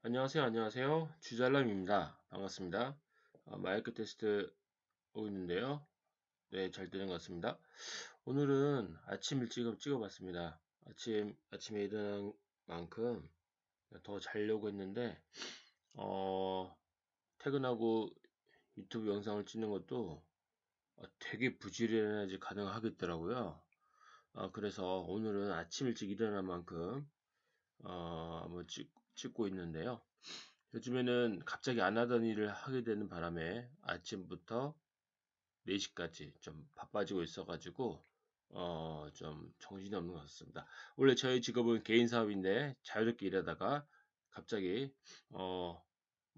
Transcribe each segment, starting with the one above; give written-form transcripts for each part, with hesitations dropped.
안녕하세요. 안녕하세요. 주잘람입니다. 반갑습니다. 마이크 테스트 오고 있는데요. 네, 잘 되는 것 같습니다. 오늘은 아침 일찍 찍어봤습니다. 아침에 일어난 만큼 더 자려고 했는데, 어, 퇴근하고 유튜브 영상을 찍는 것도 되게 부지런해야지 가능하겠더라고요. 그래서 오늘은 아침 일찍 일어난 만큼, 한번 찍고 있는데요. 요즘에는 갑자기 안 하던 일을 하게 되는 바람에 아침부터 4시까지 좀 바빠지고 있어가지고, 좀 정신이 없는 것 같습니다. 원래 저희 직업은 개인 사업인데 자유롭게 일하다가 갑자기, 뭐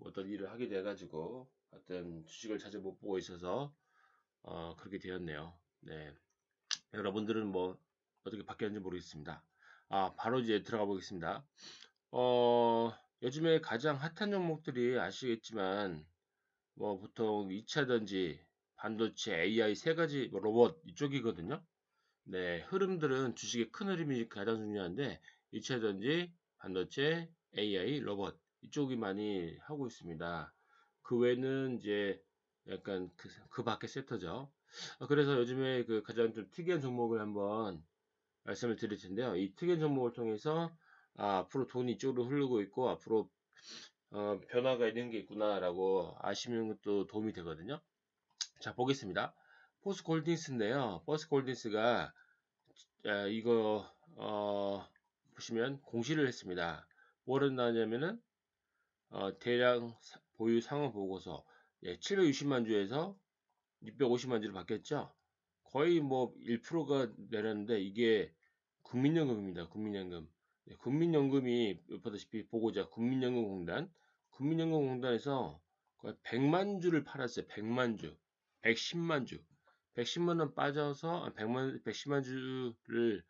어떤 일을 하게 돼가지고, 어떤 주식을 자주 못 보고 있어서, 그렇게 되었네요. 네. 여러분들은 뭐, 어떻게 바뀌었는지 모르겠습니다. 바로 이제 들어가 보겠습니다. 어, 요즘에 가장 핫한 종목들이 아시겠지만, 뭐 보통 2차전지, 반도체, AI 세 가지 뭐 로봇 이쪽이거든요. 네, 흐름들은 주식의 큰 흐름이 가장 중요한데 2차전지, 반도체, AI, 로봇 이쪽이 많이 하고 있습니다. 그 외에는 이제 약간 그 밖의 섹터죠. 그래서 요즘에 그 가장 좀 특이한 종목을 한번 말씀을 드릴 텐데요. 이 특이한 종목을 통해서 앞으로 돈이 이쪽으로 흐르고 있고 앞으로 변화가 있는 게 있구나라고 아시는 것도 도움이 되거든요. 자, 보겠습니다. 포스콜딩스인데요. 포스콜딩스가 이거 보시면 공시를 했습니다. 뭐를 나냐면은 대량 보유 상황 보고서 760만 주에서 650만 주로 바뀌었죠. 거의 뭐 1%가 내렸는데 이게 국민연금입니다. 국민연금. 네, 국민연금이 보다시피 보고자 국민연금공단, 국민연금공단에서 거의 100만 주를 팔았어요. 100만 주, 110만 주, 110만 원 빠져서 110만 주를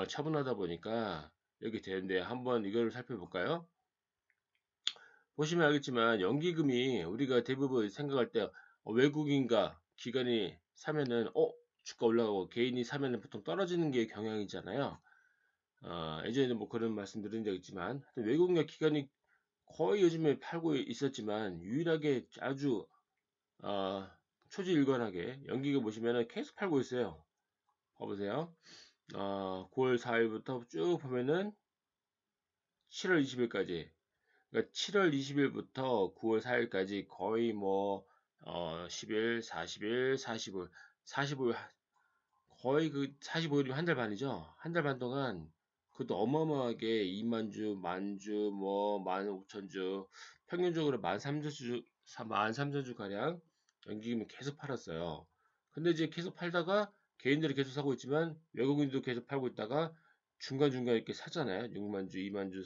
처분하다 보니까 여기 되는데 한번 이거를 살펴볼까요? 보시면 알겠지만 연기금이 우리가 대부분 생각할 때 외국인과 기관이 사면은 주가 올라가고 개인이 사면은 보통 떨어지는 게 경향이잖아요. 예전에는 뭐 그런 말씀 드린 적 있지만 하여튼 외국인과 기관이 거의 요즘에 팔고 있었지만 유일하게 아주 어, 초지일관하게 연기금 보시면은 계속 팔고 있어요. 봐보세요. 9월 4일부터 쭉 보면은 7월 20일까지 그러니까 7월 20일부터 9월 4일까지 거의 뭐 10일, 40일, 45일, 45일 거의 그 45일이면 한 달 반이죠. 한 달 반 동안 그것도 어마어마하게 2만 주, 만 주, 뭐 15,000주, 평균적으로 13,000주, 13,000주 가량 연기금을 계속 팔았어요. 근데 이제 계속 팔다가 개인들이 계속 사고 있지만 외국인도 계속 팔고 있다가 중간중간 이렇게 사잖아요. 6만 주, 2만 주,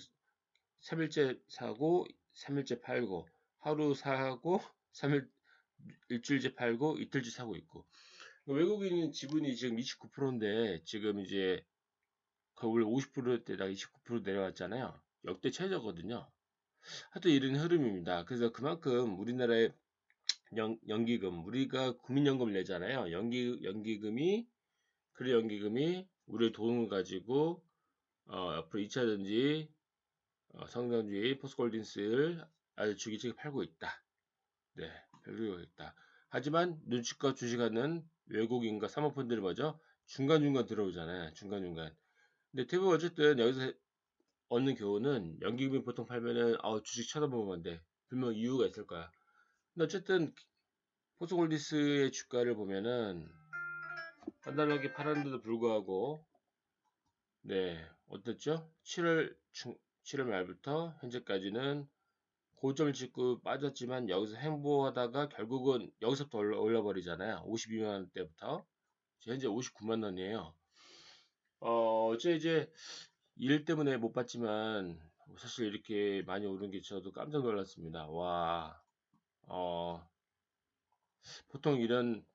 3일째 사고 3일째 팔고 하루 사고 3일 일주일째 팔고 이틀째 사고 있고 외국인 지분이 지금 29%인데 지금 이제 거의 원래 50%대다가 29% 내려왔잖아요. 역대 최저거든요. 하여튼 이런 흐름입니다. 그래서 그만큼 우리나라의 연기금 우리가 국민연금을 내잖아요. 연기금이 그래 연기금이 우리의 돈을 가지고 앞으로 2차전지 성장주의 포스콜딩스를 아주 주기적으로 팔고 있다. 네, 팔고 있다. 하지만 눈치껏 주식하는 외국인과 사모펀드를 뭐죠? 중간중간 들어오잖아요. 중간중간. 근데 대부분 어쨌든 여기서 얻는 교훈은 연기금이 보통 팔면은 주식 쳐다보면 안 돼. 분명 이유가 있을 거야. 근데 어쨌든 포스콜디스의 주가를 보면은 간단하게 팔았는데도 불구하고 네, 어땠죠? 7월 말부터 현재까지는 고점을 찍고 빠졌지만 여기서 행보하다가 결국은 여기서부터 올라버리잖아요. 52만 원대부터 현재 59만 원이에요. 어제 이제 일 때문에 못 봤지만 사실 이렇게 많이 오른 게 저도 깜짝 놀랐습니다. 와, 어, 보통 이런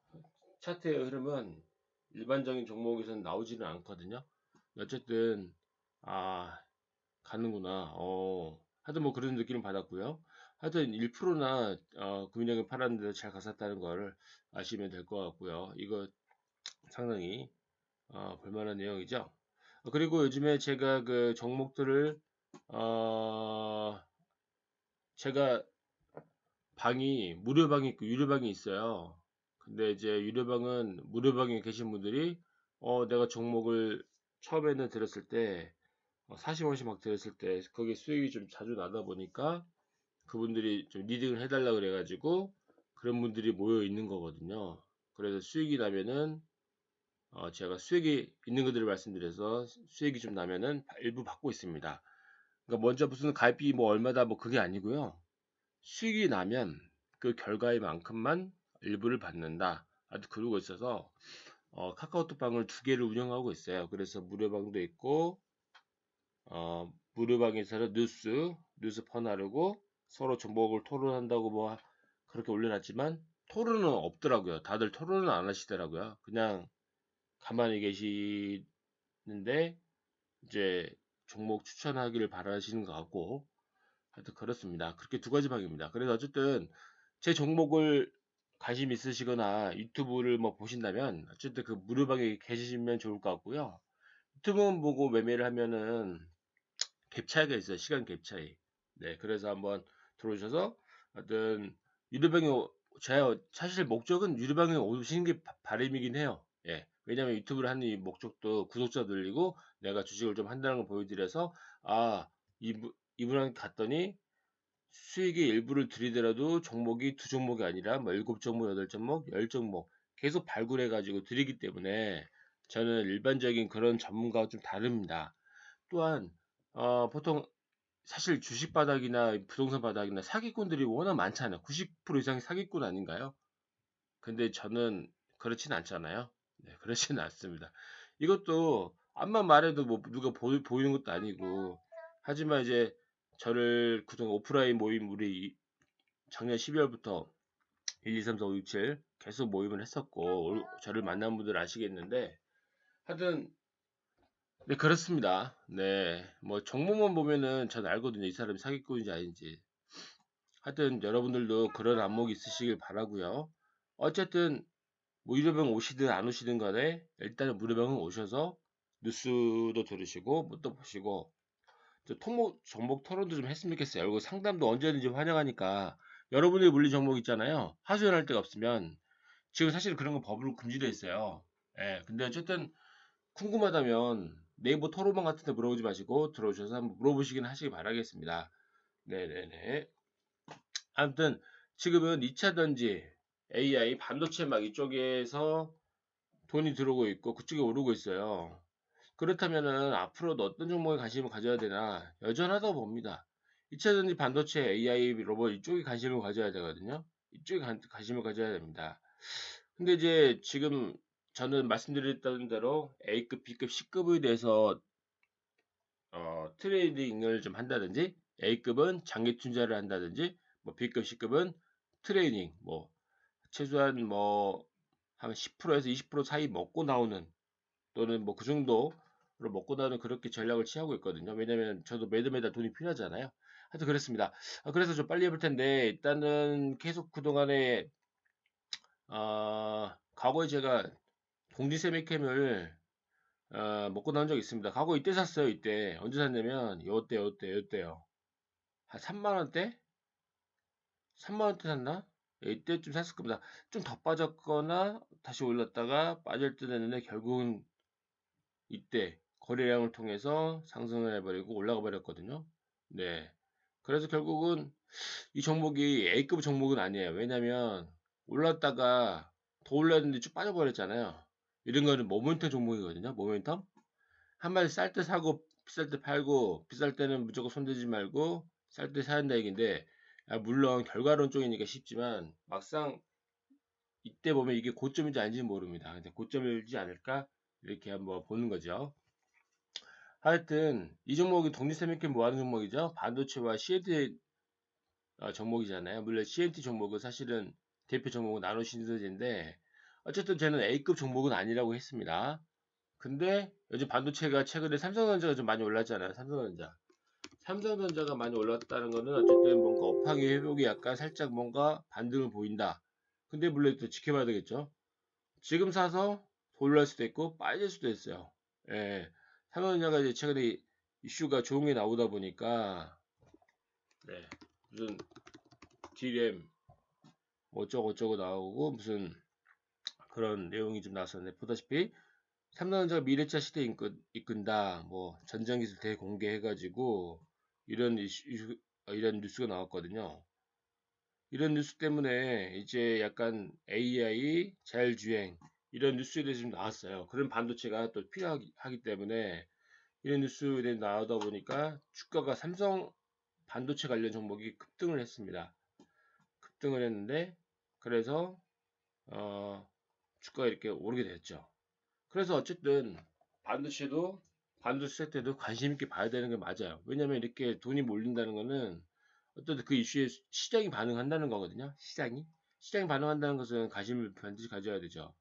차트의 흐름은 일반적인 종목에서는 나오지는 않거든요. 어쨌든 아, 가는구나. 하여튼 뭐 그런 느낌을 받았고요. 하여튼 1%나 금융을 팔았는데 잘 갔었다는 걸 아시면 될 것 같고요. 이거 상당히 볼만한 내용이죠. 그리고 요즘에 제가 그 종목들을 어, 제가 방이 무료방이 있고 유료방이 있어요. 근데 이제 유료방은 무료방에 계신 분들이 내가 종목을 처음에는 들었을 때 40원씩 막 들었을 때 거기 수익이 좀 자주 나다 보니까 그분들이 좀 리딩을 해달라 그래가지고 그런 분들이 모여 있는 거거든요. 그래서 수익이 나면은 제가 수익이 있는 것들을 말씀드려서 수익이 좀 나면은 일부 받고 있습니다. 그러니까 먼저 무슨 가입비 뭐 얼마다 뭐 그게 아니고요. 수익이 나면 그 결과의 만큼만 일부를 받는다. 아주 그러고 있어서 카카오톡방을 두 개를 운영하고 있어요. 그래서 무료방도 있고 무료방에서는 뉴스 퍼나르고 서로 정보를 토론한다고 뭐 그렇게 올려놨지만 토론은 없더라고요. 다들 토론은 안 하시더라고요. 그냥 가만히 계시는데 이제 종목 추천하기를 바라시는 것 같고 하여튼 그렇습니다. 그렇게 두 가지 방입니다. 그래서 어쨌든 제 종목을 관심 있으시거나 유튜브를 뭐 보신다면 어쨌든 그 무료방에 계시면 좋을 것 같고요. 유튜브만 보고 매매를 하면은 갭 차이가 있어요. 시간 갭 차이. 네, 그래서 한번 들어오셔서 하여튼 유료방에 제가 사실 목적은 유료방에 오시는 게 바람이긴 해요. 예. 왜냐면 유튜브를 하는 이 목적도 구독자 늘리고 내가 주식을 좀 한다는 걸 보여드려서 아 이분한테 갔더니 수익의 일부를 드리더라도 종목이 두 종목이 아니라 뭐 7종목, 8종목, 10종목 계속 발굴해 가지고 드리기 때문에 저는 일반적인 그런 전문가와 좀 다릅니다. 또한 보통 사실 주식 바닥이나 부동산 바닥이나 사기꾼들이 워낙 많잖아요. 90% 이상이 사기꾼 아닌가요? 근데 저는 그렇진 않잖아요. 네, 그렇지는 않습니다. 이것도 암만 말해도 뭐 누가 보이는 것도 아니고 하지만 이제 저를 그동안 오프라인 모임 우리 작년 12월부터 1, 2, 3, 4, 5, 6, 7 계속 모임을 했었고 저를 만난 분들 아시겠는데 하여튼 네 그렇습니다. 네 뭐 종목만 보면은 전 알거든요. 이 사람이 사기꾼인지 아닌지. 하여튼 여러분들도 그런 안목이 있으시길 바라고요. 어쨌든 뭐 유료병 오시든 안 오시든 간에 일단은 무료병은 오셔서 뉴스도 들으시고 뭐 또 보시고 토목 정보 토론도 좀 했으면 좋겠어요. 그리고 상담도 언제든지 환영하니까 여러분들이 물린 정보 있잖아요. 하소연할 데가 없으면 지금 사실 그런 건 법으로 금지되어 있어요. 예, 근데 어쨌든 궁금하다면 네이버 토론방 같은 데 물어보지 마시고 들어오셔서 한번 물어보시긴 하시기 바라겠습니다. 네네네. 아무튼 지금은 2차 전지, AI, 반도체 막 이쪽에서 돈이 들어오고 있고 그쪽에 오르고 있어요. 그렇다면은 앞으로도 어떤 종목에 관심을 가져야 되나 여전하다고 봅니다. 2차 전지, 반도체, AI, 로봇 이쪽에 관심을 가져야 되거든요. 이쪽에 관심을 가져야 됩니다. 근데 이제 지금 저는 말씀드렸던 대로 A급, B급, C급에 대해서 트레이딩을 좀 한다든지 A급은 장기 투자를 한다든지 뭐 B급, C급은 트레이딩 뭐 최소한 뭐 한 10%에서 20% 사이 먹고 나오는 또는 뭐 그 정도로 먹고 나오는 그렇게 전략을 취하고 있거든요. 왜냐면 저도 매달 돈이 필요하잖아요. 하여튼 그렇습니다. 그래서 좀 빨리 해볼 텐데 일단은 계속 그동안에 과거에 제가 공지세미캠을 먹고 나온 적이 있습니다. 과거 이때 샀어요. 이때 언제 샀냐면 요때요. 한 3만 원대? 3만 원대 샀나? 이때쯤 샀을 겁니다. 좀 더 빠졌거나 다시 올랐다가 빠질 듯 했는데 결국은 이때 거래량을 통해서 상승을 해버리고 올라가 버렸거든요. 네. 그래서 결국은 이 종목이 A급 종목은 아니에요. 왜냐면 올랐다가 더 올랐는데 쭉 빠져버렸잖아요. 이런 거는 모멘텀 종목이거든요. 모멘텀. 한 마리 쌀 때 사고 비쌀 때 팔고 비쌀 때는 무조건 손대지 말고 쌀 때 사야 한다 얘기인데 물론 결과론 쪽이니까 쉽지만 막상 이때 보면 이게 고점인지 아닌지 모릅니다. 근데 고점이지 않을까 이렇게 한번 보는 거죠. 하여튼 이 종목이 독립생명캠 뭐 하는 종목이죠? 반도체와 CNT 종목이잖아요. 물론 CNT 종목은 사실은 대표 종목은 나노 신소재인데 어쨌든 저는 A급 종목은 아니라고 했습니다. 근데 요즘 반도체가 최근에 삼성전자가 좀 많이 올랐잖아요. 삼성전자가 많이 올랐다는 거는 어쨌든 뭔가 업황의 회복이 약간 살짝 뭔가 반등을 보인다. 근데 물론 또 지켜봐야 되겠죠. 지금 사서 더 올랄 수도 있고 빠질 수도 있어요. 예. 삼성전자가 이제 최근에 이슈가 좋은 게 나오다 보니까 네. 무슨 D램 뭐 어쩌고 나오고 무슨 그런 내용이 좀 나왔었는데, 보다시피 삼성전자가 미래차 시대에 이끈다, 뭐 전장기술 대공개해가지고 이런 이런 뉴스가 나왔거든요. 이런 뉴스 때문에 이제 약간 AI, 자율주행 이런 뉴스들이 좀 나왔어요. 그런 반도체가 또 필요하기 때문에 이런 뉴스들이 나오다 보니까 주가가 삼성 반도체 관련 종목이 급등을 했습니다. 급등을 했는데, 그래서 주가가 이렇게 오르게 됐죠. 그래서 어쨌든 반도체도 반도체 때도 관심 있게 봐야 되는 게 맞아요. 왜냐면 이렇게 돈이 몰린다는 거는 어떤 그 이슈에 시장이 반응한다는 거거든요. 시장이 반응한다는 것은 관심을 반드시 가져야 되죠.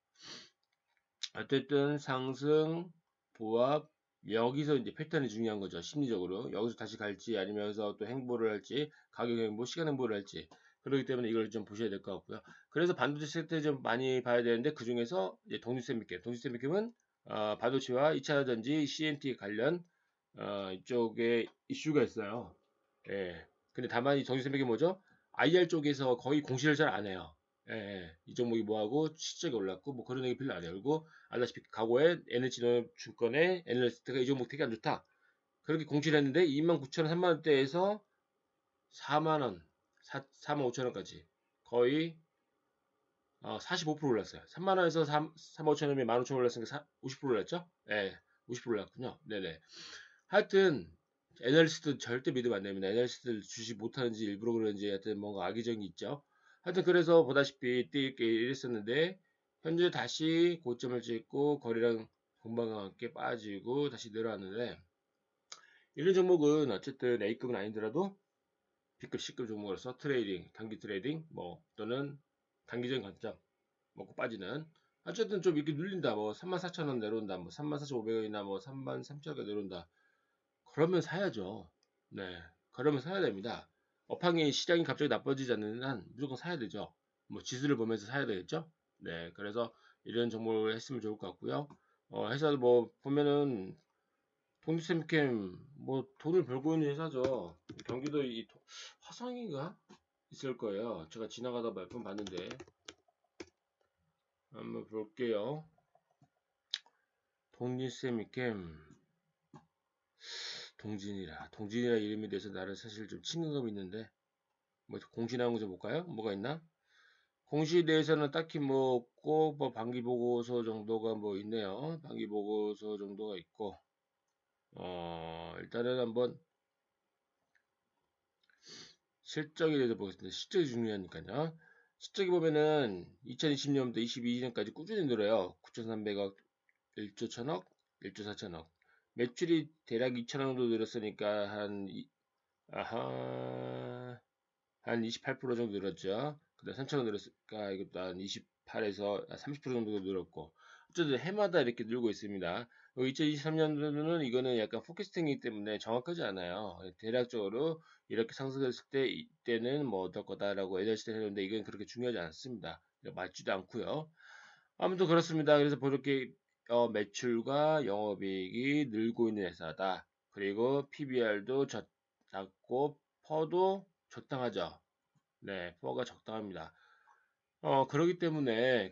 어쨌든 상승, 보합, 여기서 이제 패턴이 중요한 거죠. 심리적으로 여기서 다시 갈지 아니면 여기서 또 행보를 할지, 가격 행보, 시간 행보를 할지. 그렇기 때문에 이걸 좀 보셔야 될 것 같고요. 그래서 반도체 섹터 좀 많이 봐야 되는데, 그 중에서 이제 독립셈미캠은 반도체와 2차 전지, CNT 관련 이쪽에 이슈가 있어요. 예. 근데 다만 이 독립셈미캠 뭐죠? IR 쪽에서 거의 공시를 잘 안 해요. 예. 이 종목이 뭐하고 실적이 올랐고 뭐 그런 얘기 별로 안 해요. 그리고 알다시피 과거에 NH농협증권의 애널리스트가 이 종목 되게 안 좋다, 그렇게 공시를 했는데 29,000원, 3만원대에서 4만원, 4만 5천원까지 거의 45% 올랐어요. 3만원에서 3만 5천원이면 15,000원 올랐으니까 50% 올랐죠? 예, 50% 올랐군요. 네네. 하여튼 애널리스트 절대 믿으면 안 됩니다. 애널리스트들 주식 못하는지 일부러 그러는지 하여튼 뭔가 악의적이 있죠. 하여튼 그래서 보다시피 이렇게 이랬었는데, 현재 다시 고점을 찍고 거래량 공방과 함께 빠지고 다시 내려왔는데, 이런 종목은 어쨌든 A급은 아니더라도 B급, C급 종목으로서 트레이딩, 단기 트레이딩 뭐 또는 단기적인 관점 먹고 빠지는, 어쨌든 좀 이렇게 눌린다, 뭐 34,000원 내려온다, 뭐 34,500원이나 뭐 33,000원 내려온다, 그러면 사야죠. 네, 그러면 사야 됩니다. 업황이 시장이 갑자기 나빠지지 않는 한 무조건 사야 되죠. 뭐 지수를 보면서 사야 되겠죠. 네, 그래서 이런 정보를 했으면 좋을 것 같고요. 회사 뭐 보면은 독립샘캠 뭐 돈을 벌고 있는 회사죠. 경기도 화성인가 있을 거예요. 제가 지나가다 몇 번 봤는데 한번 볼게요. 독립샘캠 동진이라 이름에 대해서 나는 사실 좀 친근감이 있는데, 뭐 공시 나온 거 좀 볼까요? 뭐가 있나? 공시에 대해서는 딱히 뭐 없고, 뭐 반기 보고서 정도가 뭐 있네요. 반기 보고서 정도가 있고, 일단은 한번 실적에 대해서 보겠습니다. 실적이 중요하니까요. 실적이 보면은 2020년부터 22년까지 꾸준히 늘어요. 9,300억, 1조 1천억, 1조 4천억. 매출이 대략 2천억 정도 늘었으니까 아하, 한 28% 정도 늘었죠. 그다음 3천원 늘었으니까 이것도 한 28에서 30% 정도 늘었고, 어쨌든 해마다 이렇게 늘고 있습니다. 2023년도는 이거는 약간 포캐스팅이기 때문에 정확하지 않아요. 대략적으로 이렇게 상승했을 때 이때는 뭐 어떨 거다라고 예측을 했는데, 이건 그렇게 중요하지 않습니다. 맞지도 않고요. 아무튼 그렇습니다. 그래서 그렇게 매출과 영업이익이 늘고 있는 회사다. 그리고 PBR도 작고 퍼도 적당하죠. 네, 퍼가 적당합니다. 그러기 때문에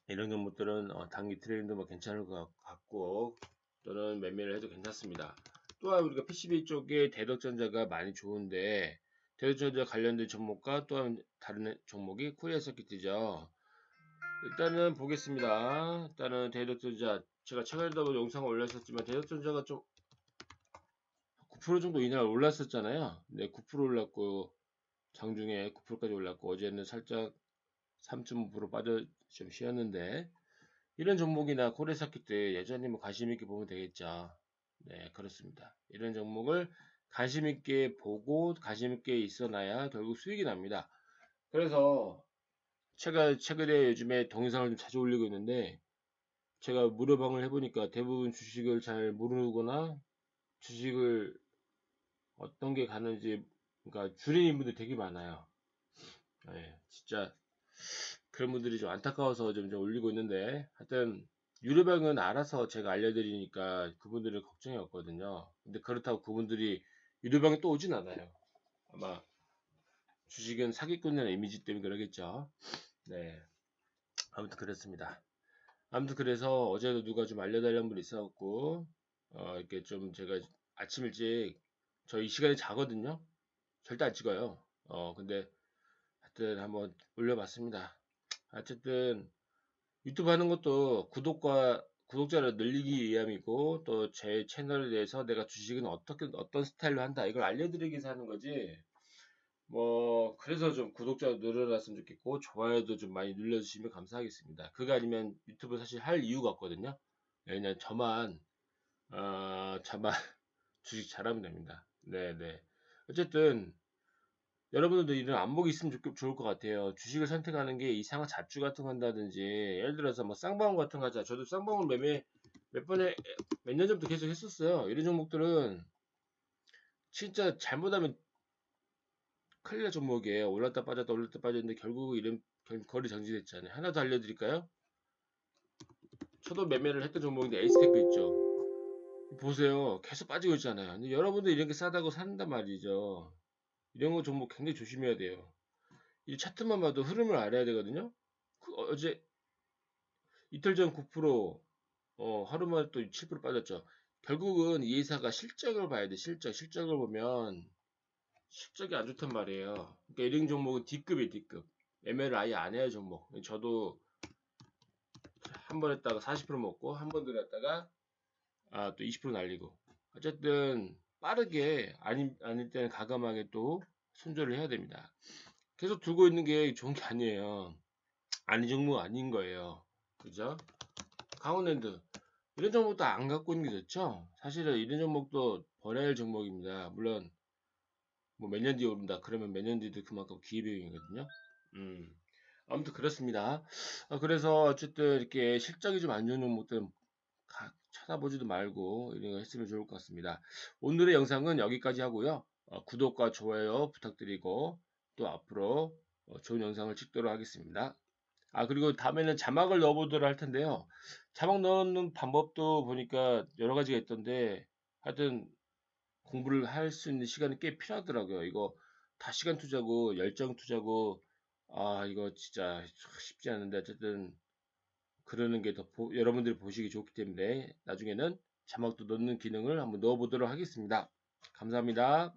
이런 종목들은 단기 트레이딩도 뭐 괜찮을 것 같고, 또는 매매를 해도 괜찮습니다. 또한 우리가 PCB 쪽에 대덕전자가 많이 좋은데, 대덕전자 관련된 종목과 또한 다른 종목이 코리아 서킷이죠. 일단은 보겠습니다. 일단은 대덕전자, 제가 최근에도 영상을 올렸었지만 대덕전자가 좀 9% 정도 이날 올랐었잖아요. 네, 9% 올랐고 장중에 9%까지 올랐고, 어제는 살짝 3.5% 빠져 좀 쉬었는데, 이런 종목이나 코레사키 때 여전히 뭐 관심 있게 보면 되겠죠. 네, 그렇습니다. 이런 종목을 관심 있게 보고 관심 있게 있어놔야 결국 수익이 납니다. 그래서 제가 최근에 요즘에 동영상을 좀 자주 올리고 있는데, 제가 무료방을 해보니까 대부분 주식을 잘 모르거나 주식을 어떤 게 가는지, 그러니까 줄이는 분들 되게 많아요. 네, 진짜 그런 분들이 좀 안타까워서 좀 올리고 있는데, 하여튼 유료방은 알아서 제가 알려드리니까 그분들은 걱정이 없거든요. 근데 그렇다고 그분들이 유료방에 또 오진 않아요. 아마 주식은 사기꾼이라는 이미지 때문에 그러겠죠. 네. 아무튼 그렇습니다. 아무튼 그래서 어제도 누가 좀 알려달라는 분이 있어갖고, 이렇게 좀 제가 아침 일찍, 저 이 시간에 자거든요? 절대 안 찍어요. 근데 하여튼 한번 올려봤습니다. 어쨌든 유튜브 하는 것도 구독자를 늘리기 위함이고, 또 제 채널에 대해서 내가 주식은 어떤 스타일로 한다, 이걸 알려드리기 위해서 하는 거지. 뭐 그래서 좀 구독자 늘어났으면 좋겠고 좋아요도 좀 많이 눌러주시면 감사하겠습니다. 그거 아니면 유튜브 사실 할 이유가 없거든요. 그냥 저만 주식 잘하면 됩니다. 네네. 어쨌든 여러분들도 이런 안목이 있으면 좋을 것 같아요. 주식을 선택하는 게 이상한 잡주 같은 거 한다든지, 예를 들어서 뭐 쌍방울 같은 거 하자. 저도 쌍방울 매매 몇 년 전부터 계속 했었어요. 이런 종목들은 진짜 잘못하면 큰일 날 종목이에요. 올랐다 빠졌는데 결국 이런 거리 정지됐잖아요. 하나 더 알려드릴까요? 저도 매매를 했던 종목인데 에이스테크 있죠. 보세요. 계속 빠지고 있잖아요. 근데 여러분들 이런 게 싸다고 산단 말이죠. 이런 거 종목 굉장히 조심해야 돼요. 이 차트만 봐도 흐름을 알아야 되거든요. 어제 이틀 전 9%, 하루 만에 또 7% 빠졌죠. 결국은 이 회사가 실적을 봐야 돼. 실적을 보면 실적이 안 좋단 말이에요. 그러니까 이런 종목은 D급이에요, D급. 매매를 아예 안 해요, 종목. 저도 한 번 했다가 40% 먹고, 한 번 들었다가, 또 20% 날리고. 어쨌든, 빠르게, 아닐 때는 가감하게 또 손절을 해야 됩니다. 계속 두고 있는 게 좋은 게 아니에요. 아니 종목 아닌 거예요. 그죠? 강원랜드. 이런 종목도 안 갖고 있는 게 좋죠? 사실은 이런 종목도 버려야 할 종목입니다. 물론, 뭐 몇 년 뒤에 오른다. 그러면 몇 년 뒤도 그만큼 기회비용이거든요. 음. 아무튼 그렇습니다. 그래서 어쨌든 이렇게 실적이 좀 안 좋은 종목들은 찾아보지도 말고 이런 거 했으면 좋을 것 같습니다. 오늘의 영상은 여기까지 하고요. 구독과 좋아요 부탁드리고 또 앞으로 좋은 영상을 찍도록 하겠습니다. 그리고 다음에는 자막을 넣어보도록 할 텐데요. 자막 넣는 방법도 보니까 여러 가지가 있던데 하여튼 공부를 할 수 있는 시간이 꽤 필요하더라고요. 이거 다 시간 투자고 열정 투자고 이거 진짜 쉽지 않은데 어쨌든 그러는 게 더 여러분들이 보시기 좋기 때문에 나중에는 자막도 넣는 기능을 한번 넣어보도록 하겠습니다. 감사합니다.